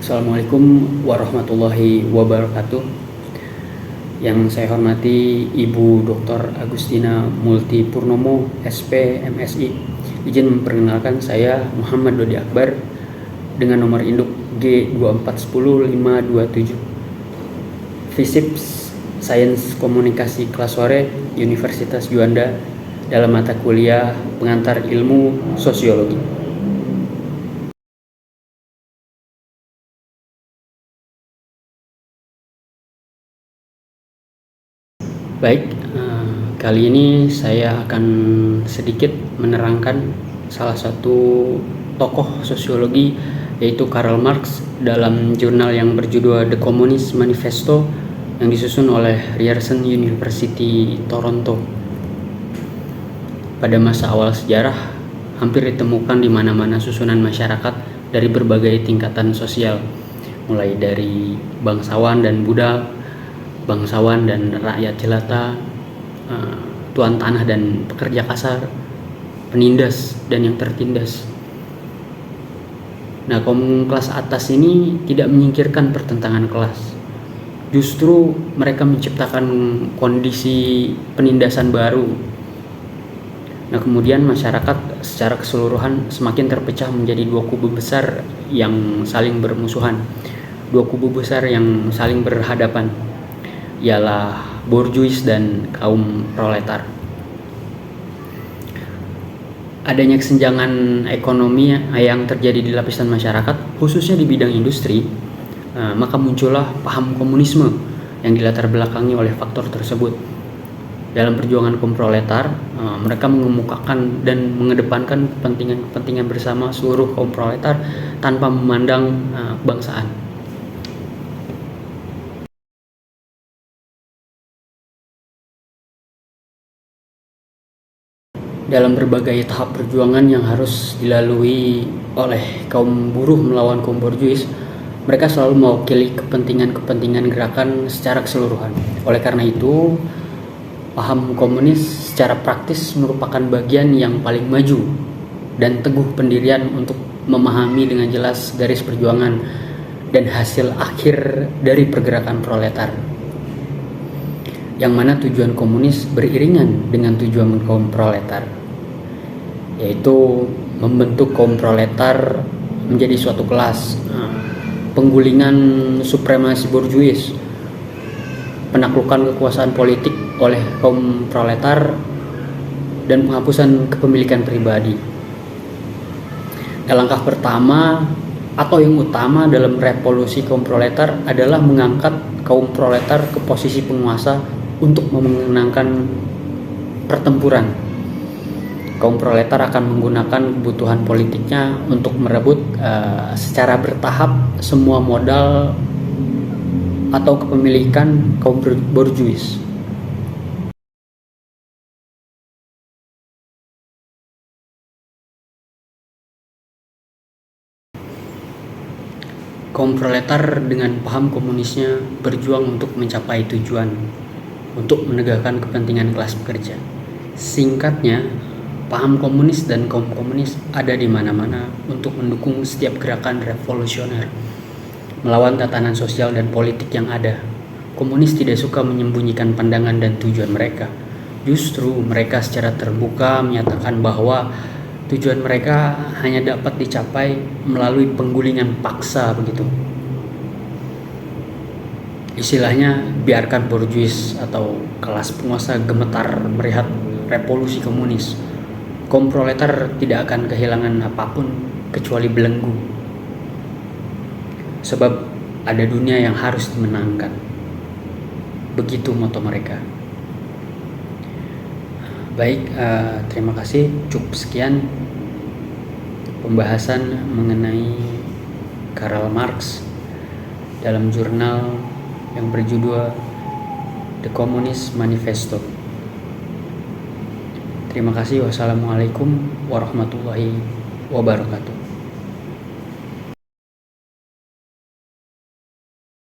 Assalamualaikum warahmatullahi wabarakatuh. Yang saya hormati Ibu Dr. Agustina Multi Purnomo, SP, MSI. Izin memperkenalkan saya Muhammad Dodi Akbar dengan nomor induk G2410527. FISIP Sains Komunikasi kelas sore Universitas Juanda dalam mata kuliah pengantar ilmu sosiologi. Baik, kali ini saya akan sedikit menerangkan salah satu tokoh sosiologi, yaitu Karl Marx, dalam jurnal yang berjudul The Communist Manifesto yang disusun oleh Ryerson University Toronto. Pada masa awal sejarah, hampir ditemukan di mana-mana susunan masyarakat dari berbagai tingkatan sosial, mulai dari bangsawan dan budak, bangsawan dan rakyat jelata, tuan tanah dan pekerja kasar, penindas dan yang tertindas. Nah, kaum kelas atas ini tidak menyingkirkan pertentangan kelas. Justru mereka menciptakan kondisi penindasan baru. Nah, kemudian masyarakat secara keseluruhan semakin terpecah menjadi dua kubu besar yang saling bermusuhan, dua kubu besar yang saling berhadapan, ialah borjuis dan kaum proletar. Adanya kesenjangan ekonomi yang terjadi di lapisan masyarakat, khususnya di bidang industri, maka muncullah paham komunisme yang dilatar belakangi oleh faktor tersebut. Dalam perjuangan kaum proletar, mereka mengemukakan dan mengedepankan kepentingan bersama seluruh kaum proletar tanpa memandang kebangsaan. Dalam berbagai tahap perjuangan yang harus dilalui oleh kaum buruh melawan kaum borjuis, mereka selalu mewakili kepentingan gerakan secara keseluruhan. Oleh karena itu, paham komunis secara praktis merupakan bagian yang paling maju dan teguh pendirian untuk memahami dengan jelas garis perjuangan dan hasil akhir dari pergerakan proletar, yang mana tujuan komunis beriringan dengan tujuan kaum proletar, yaitu membentuk kaum proletar menjadi suatu kelas, penggulingan supremasi borjuis, penaklukan kekuasaan politik oleh kaum proletar, dan penghapusan kepemilikan pribadi. Langkah pertama atau yang utama dalam revolusi kaum proletar adalah mengangkat kaum proletar ke posisi penguasa untuk memenangkan pertempuran. Kaum proletar akan menggunakan kebutuhan politiknya untuk merebut secara bertahap semua modal atau kepemilikan kaum borjuis. Kaum proletar dengan paham komunisnya berjuang untuk mencapai tujuan, untuk menegakkan kepentingan kelas pekerja. Singkatnya, paham komunis dan kaum komunis ada di mana-mana untuk mendukung setiap gerakan revolusioner melawan tatanan sosial dan politik yang ada. Komunis tidak suka menyembunyikan pandangan dan tujuan mereka. Justru mereka secara terbuka menyatakan bahwa tujuan mereka hanya dapat dicapai melalui penggulingan paksa begitu. Istilahnya, biarkan borjuis atau kelas penguasa gemetar melihat revolusi komunis. Kaum proletar tidak akan kehilangan apapun kecuali belenggu. Sebab ada dunia yang harus dimenangkan. Begitu moto mereka. Baik, terima kasih. Cukup sekian pembahasan mengenai Karl Marx dalam jurnal yang berjudul The Communist Manifesto. Terima kasih. Wassalamualaikum warahmatullahi wabarakatuh.